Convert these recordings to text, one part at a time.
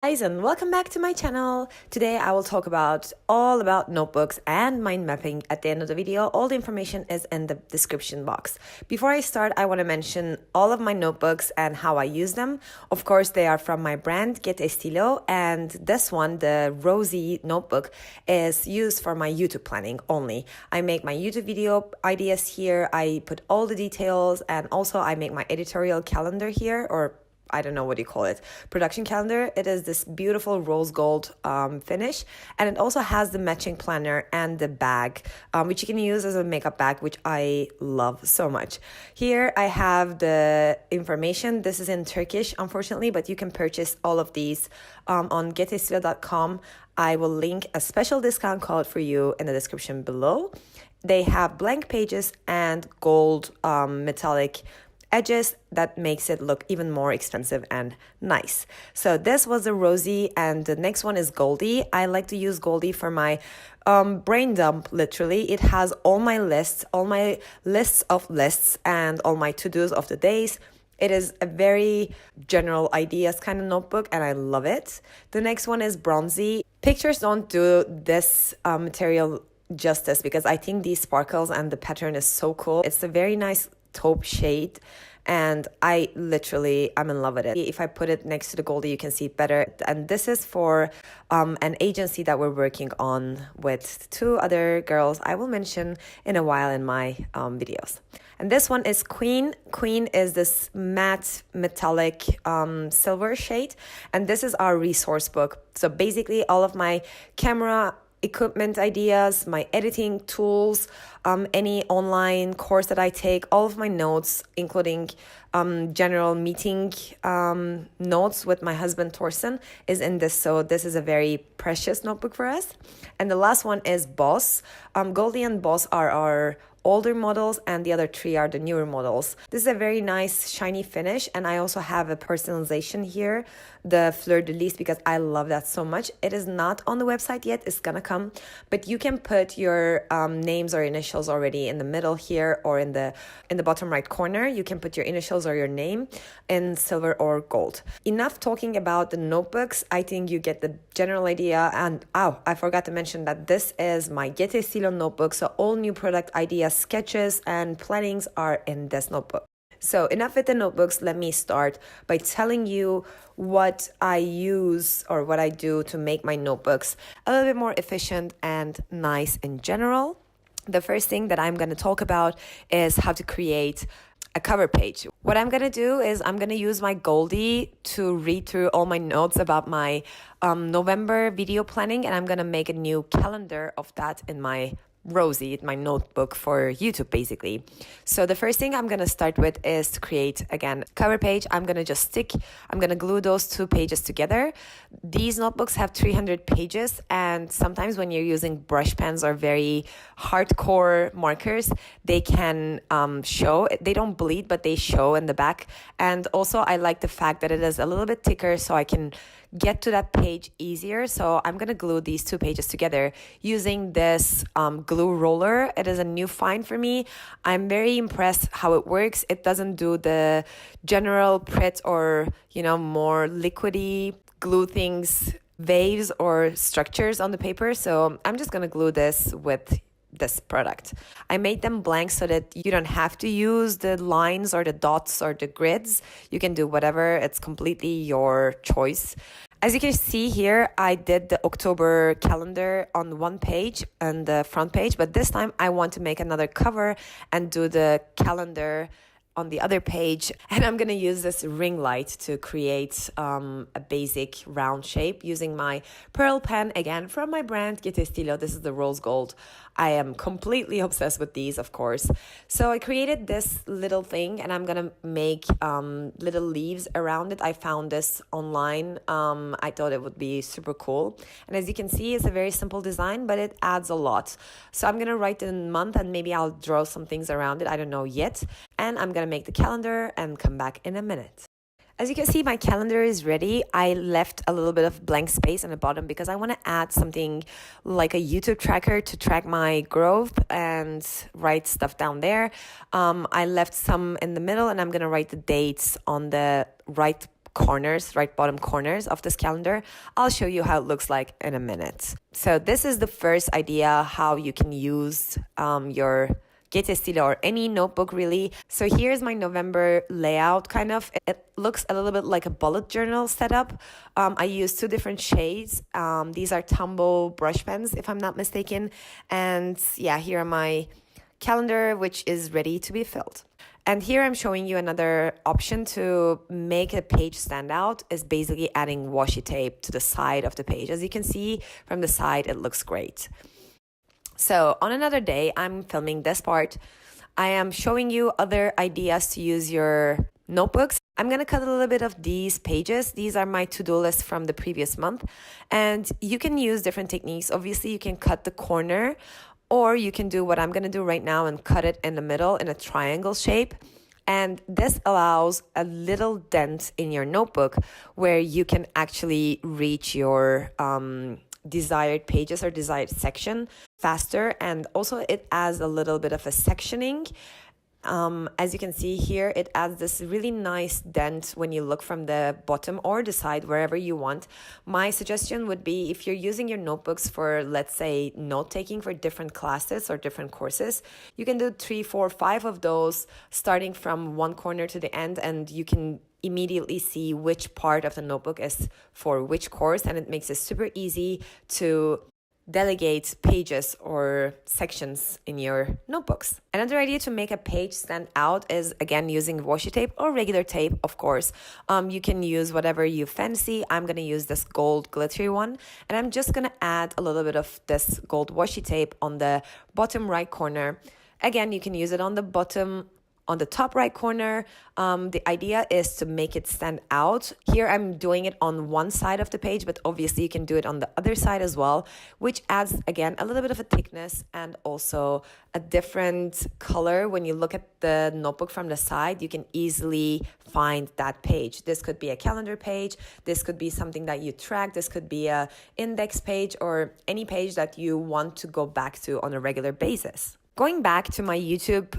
Guys, and welcome back to my channel. Today I will talk about all about notebooks and mind mapping at the end of the video. All the information is in the description box. Before I start, I want to mention all of my notebooks and how I use them. Of course, they are from my brand GET Estilo, and this one, the rosy notebook, is used for my YouTube planning only. I make my YouTube video ideas here, I put all the details, and also I make my editorial calendar here, or I don't know what you call it, production calendar. It is this beautiful rose gold finish, and it also has the matching planner and the bag, which you can use as a makeup bag, which I love so much. Here I have the information. This is in Turkish, unfortunately, but you can purchase all of these on getestilo.com. I will link a special discount code for you in the description below. They have blank pages and gold metallic edges that makes it look even more expensive and nice. So this was a rosy, and the next one is Goldie. I like to use Goldie for my brain dump, literally. It has all my lists of lists, and all my to-dos of the days. It is a very general ideas kind of notebook, and I love it. The next one is Bronzy. Pictures don't do this material justice, because I think these sparkles and the pattern is so cool. It's a very nice taupe shade, and I'm in love with it. If I put it next to the Goldie, you can see it better. And this is for an agency that we're working on with two other girls I will mention in a while in my videos. And this one is Queen. Queen is this matte metallic silver shade, and this is our resource book. So basically all of my camera equipment ideas, my editing tools, any online course that I take, all of my notes, including general meeting notes with my husband Torsten, is in this. So this is a very precious notebook for us. And the last one is Boss. Goldie and Boss are our older models, and the other three are the newer models. This is a very nice shiny finish, and I also have a personalization here, the fleur de lis, because I love that so much. It is not on the website yet, it's gonna come, but you can put your names or initials already in the middle here, or in the bottom right corner. You can put your initials or your name in silver or gold. Enough talking about the notebooks. I think you get the general idea. And I forgot to mention that this is my GET Estilo notebook, so all new product ideas, sketches, and plannings are in this notebook. So enough with the notebooks. Let me start by telling you what I use or what I do to make my notebooks a little bit more efficient and nice in general. The first thing that I'm going to talk about is how to create a cover page. What I'm going to do is I'm going to use my Goldie to read through all my notes about my November video planning, and I'm going to make a new calendar of that in my rosy, my notebook for YouTube, basically. So the first thing I'm going to start with is to create, again, cover page. I'm going to glue those two pages together. These notebooks have 300 pages, and sometimes when you're using brush pens or very hardcore markers, they can show. They don't bleed, but they show in the back. And also I like the fact that it is a little bit thicker, so I can get to that page easier. So I'm gonna glue these two pages together using this glue roller. It is a new find for me. I'm very impressed how it works. It doesn't do the general Pret or more liquidy glue things, waves or structures on the paper. So I'm just gonna glue this with this product. I made them blank so that you don't have to use the lines or the dots or the grids. You can do whatever. It's completely your choice. As you can see here, I did the October calendar on one page and the front page, but this time I want to make another cover and do the calendar on the other page. And I'm going to use this ring light to create a basic round shape using my pearl pen, again from my brand GET Estilo. This is the rose gold. I am completely obsessed with these, of course. So I created this little thing, and I'm gonna make little leaves around it. I found this online. I thought it would be super cool, and as you can see, it's a very simple design, but it adds a lot. So I'm gonna write the month, and maybe I'll draw some things around it. I don't know yet. And I'm gonna make the calendar and come back in a minute. As you can see, my calendar is ready. I left a little bit of blank space on the bottom because I want to add something like a YouTube tracker to track my growth and write stuff down there. I left some in the middle, and I'm going to write the dates on the right corners, right bottom corners of this calendar. I'll show you how it looks like in a minute. So this is the first idea how you can use your GET Estilo or any notebook really. So here's my November layout kind of. It looks a little bit like a bullet journal setup. I use 2 different shades. These are Tumble brush pens if I'm not mistaken. And yeah, here are my calendar which is ready to be filled. And here I'm showing you another option to make a page stand out is basically adding washi tape to the side of the page. As you can see from the side, it looks great. So on another day, I'm filming this part. I am showing you other ideas to use your notebooks. I'm going to cut a little bit of these pages. These are my to-do list from the previous month. And you can use different techniques. Obviously, you can cut the corner, or you can do what I'm going to do right now and cut it in the middle in a triangle shape. And this allows a little dent in your notebook where you can actually reach your desired pages or desired section faster. And also it adds a little bit of a sectioning. As you can see here, it adds this really nice dent when you look from the bottom or the side, wherever you want. My suggestion would be if you're using your notebooks for, let's say, note-taking for different classes or different courses, you can do 3, 4, 5 of those starting from one corner to the end, and you can immediately see which part of the notebook is for which course, and it makes it super easy to delegate pages or sections in your notebooks. Another idea to make a page stand out is, again, using washi tape or regular tape, of course. You can use whatever you fancy. I'm going to use this gold glittery one, and I'm just going to add a little bit of this gold washi tape on the bottom right corner. Again, you can use it on the bottom, on the top right corner. The idea is to make it stand out. Here I'm doing it on one side of the page, but obviously you can do it on the other side as well, which adds, again, a little bit of a thickness and also a different color. When you look at the notebook from the side, you can easily find that page. This could be a calendar page. This could be something that you track. This could be a index page or any page that you want to go back to on a regular basis. Going back to my YouTube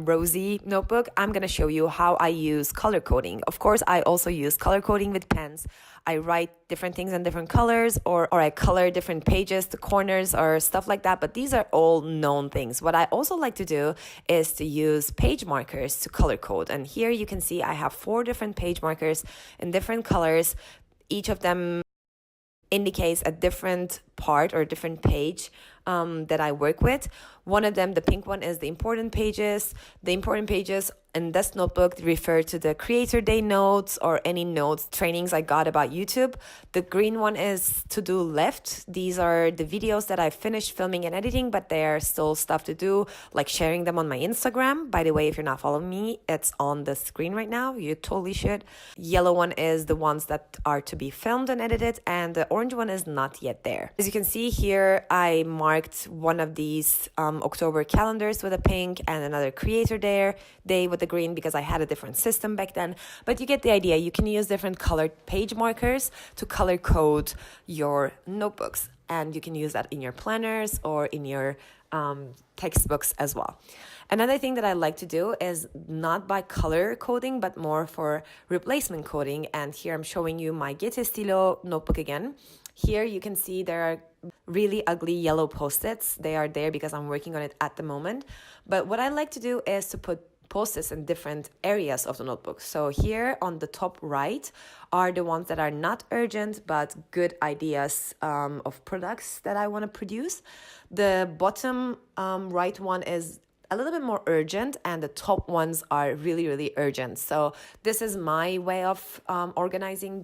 Rosie notebook, I'm going to show you how I use color coding. Of course, I also use color coding with pens. I write different things in different colors, or I color different pages, the corners or stuff like that. But these are all known things. What I also like to do is to use page markers to color code. And here you can see I have 4 different page markers in different colors. Each of them indicates a different part or a different page that I work with. One of them, the pink one, is the important pages. The important pages in this notebook refer to the Creator Day notes or any notes, trainings I got about YouTube. The green one is to-do left. These are the videos that I finished filming and editing, but there are still stuff to do, like sharing them on my Instagram. By the way, if you're not following me, it's on the screen right now. You totally should. Yellow one is the ones that are to be filmed and edited, and the orange one is not yet there. As you can see here, I marked one of these October calendars with a pink and another Creator Day with the green because I had a different system back then. But you get the idea. You can use different colored page markers to color code your notebooks. And you can use that in your planners or in your textbooks as well. Another thing that I like to do is not by color coding, but more for replacement coding. And here I'm showing you my GET Estilo notebook again. Here you can see there are really ugly yellow post-its. They are there because I'm working on it at the moment. But what I like to do is to put post-its in different areas of the notebook. So here on the top right are the ones that are not urgent, but good ideas of products that I want to produce. The bottom right one is a little bit more urgent, and the top ones are really, really urgent. So this is my way of organizing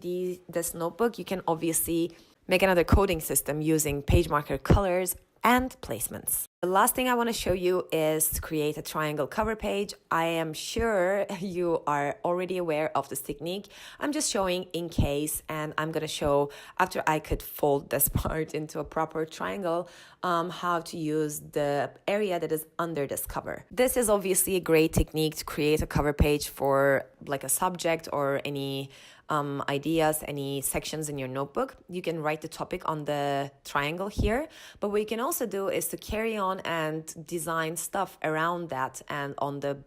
this notebook. You can obviously make another coding system using page marker colors and placements. The last thing I want to show you is to create a triangle cover page. I am sure you are already aware of this technique. I'm just showing in case, and I'm going to show after I could fold this part into a proper triangle, how to use the area that is under this cover. This is obviously a great technique to create a cover page for like a subject or any ideas, any sections in your notebook, you can write the topic on the triangle here. But what you can also do is to carry on and design stuff around that and on the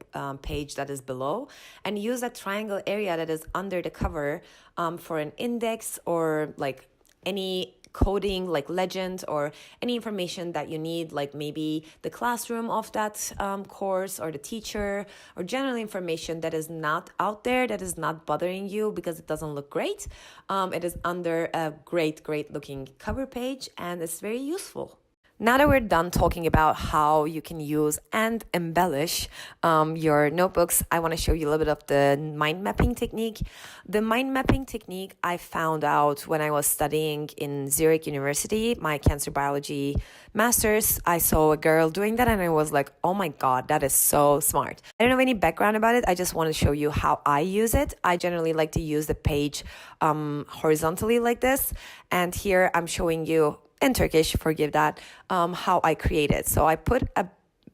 page that is below, and use that triangle area that is under the cover for an index or like any coding like legend or any information that you need, like maybe the classroom of that course or the teacher, or general information that is not out there, that is not bothering you because it doesn't look great. It is under a great looking cover page, and it's very useful. Now that we're done talking about how you can use and embellish your notebooks, I want to show you a little bit of the mind mapping technique. The mind mapping technique I found out when I was studying in Zurich University, my cancer biology master's. I saw a girl doing that and I was like, oh my God, that is so smart. I don't have any background about it. I just want to show you how I use it. I generally like to use the page horizontally like this. And here I'm showing you in Turkish, forgive that, how I create it. So I put a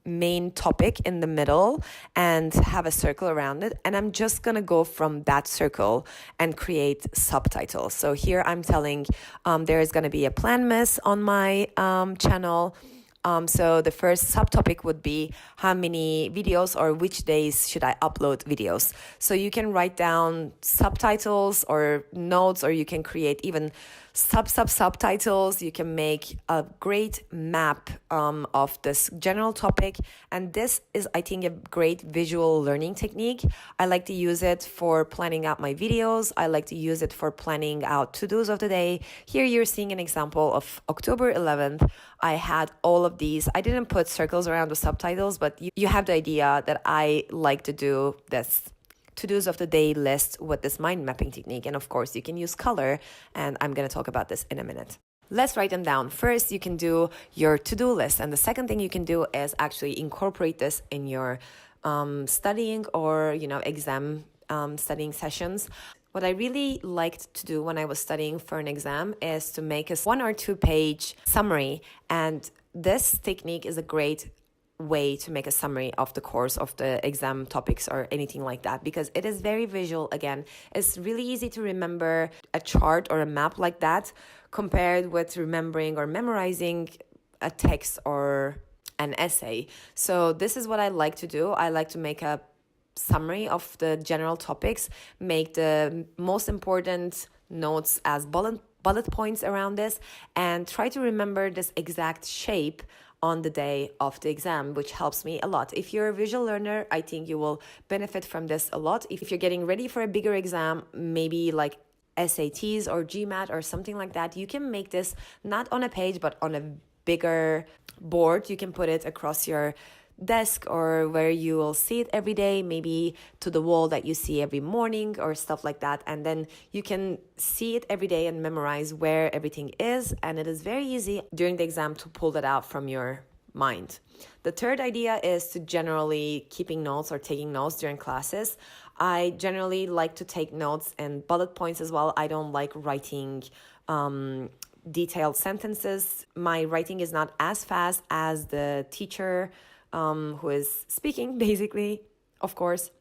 main topic in the middle and have a circle around it, and I'm just gonna go from that circle and create subtitles. So here I'm telling there is gonna be a plan miss on my channel. So the first subtopic would be how many videos or which days should I upload videos. So you can write down subtitles or notes, or you can create even subtitles. You can make a great map of this general topic, and this is, I think, a great visual learning technique. I like to use it for planning out my videos. I like to use it for planning out to-dos of the day. Here you're seeing an example of October 11th. I had all of these. I didn't put circles around the subtitles, but you have the idea that I like to do this to-dos of the day list with this mind mapping technique. And of course, you can use color, and I'm going to talk about this in a minute. Let's write them down. First, you can do your to-do list. And the second thing you can do is actually incorporate this in your studying or, exam studying sessions. What I really liked to do when I was studying for an exam is to make a 1 or 2 page summary. And this technique is a great way to make a summary of the course, of the exam topics or anything like that, because it is very visual. Again, it's really easy to remember a chart or a map like that compared with remembering or memorizing a text or an essay. So this is what I like to do. I like to make a summary of the general topics, make the most important notes as bullet points around this, and try to remember this exact shape on the day of the exam, which helps me a lot. If you're a visual learner, I think you will benefit from this a lot. If you're getting ready for a bigger exam, maybe like SATs or GMAT or something like that, you can make this not on a page, but on a bigger board. You can put it across your desk or where you will see it every day, maybe to the wall that you see every morning or stuff like that. And then you can see it every day and memorize where everything is. And it is very easy during the exam to pull that out from your mind. The third idea is to generally keeping notes or taking notes during classes. I generally like to take notes and bullet points as well. I don't like writing detailed sentences. My writing is not as fast as the teacher who is speaking, basically, of course.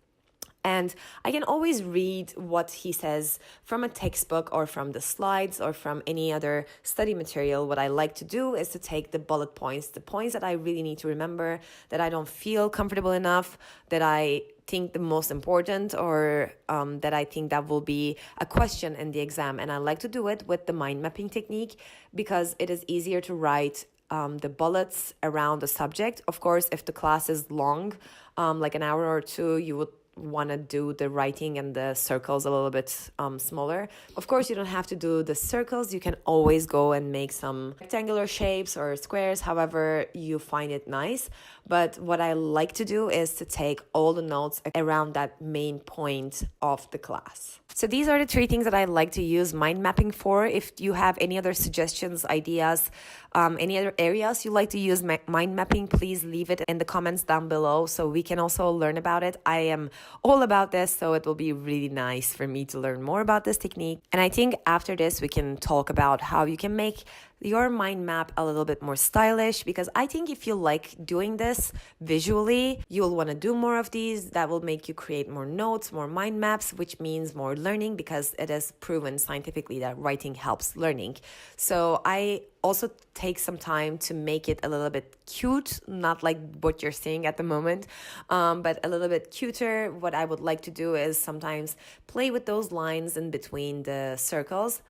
And I can always read what he says from a textbook or from the slides or from any other study material. What I like to do is to take the bullet points, the points that I really need to remember, that I don't feel comfortable enough, that I think the most important, or that I think that will be a question in the exam. And I like to do it with the mind mapping technique because it is easier to write the bullets around the subject. Of course, if the class is long, like an hour or two, you would want to do the writing and the circles a little bit smaller. Of course, you don't have to do the circles. You can always go and make some rectangular shapes or squares, however you find it nice. But what I like to do is to take all the notes around that main point of the class. So these are the 3 things that I like to use mind mapping for. If you have any other suggestions, ideas, any other areas you like to use mind mapping, please leave it in the comments down below so we can also learn about it. I am all about this, so it will be really nice for me to learn more about this technique. And I think after this, we can talk about how you can make your mind map a little bit more stylish, because I think if you like doing this visually, you'll want to do more of these. That will make you create more notes, more mind maps, which means more learning, because it is proven scientifically that writing helps learning. So I also take some time to make it a little bit cute, not like what you're seeing at the moment, but a little bit cuter. What I would like to do is sometimes play with those lines in between the circles.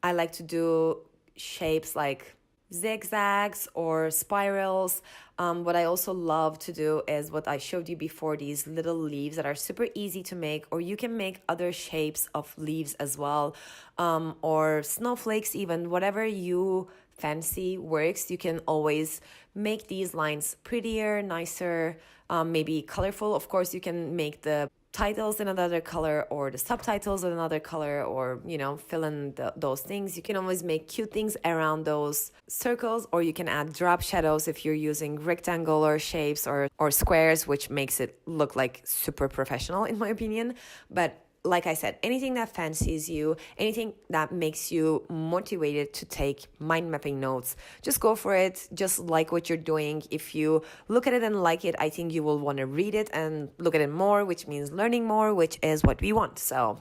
I like to do shapes like zigzags or spirals. What I also love to do is what I showed you before, these little leaves that are super easy to make, or you can make other shapes of leaves as well, or snowflakes, even whatever you fancy works. You can always make these lines prettier, nicer, maybe colorful. Of course, you can make the titles in another color or the subtitles in another color, or fill in those things. You can always make cute things around those circles, or you can add drop shadows if you're using rectangular shapes or squares, which makes it look like super professional in my opinion. But like I said, anything that fancies you, anything that makes you motivated to take mind mapping notes, just go for it. Just like what you're doing. If you look at it and like it, I think you will want to read it and look at it more, which means learning more, which is what we want. So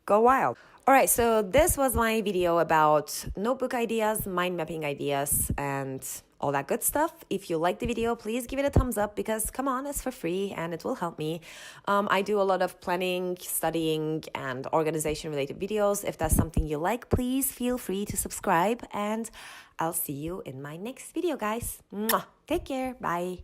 go wild. All right, so this was my video about notebook ideas, mind mapping ideas, and all that good stuff. If you like the video, please give it a thumbs up, because come on, it's for free and it will help me. I do a lot of planning, studying, and organization related videos. If that's something you like, please feel free to subscribe, and I'll see you in my next video, guys. Mwah. Take care. Bye.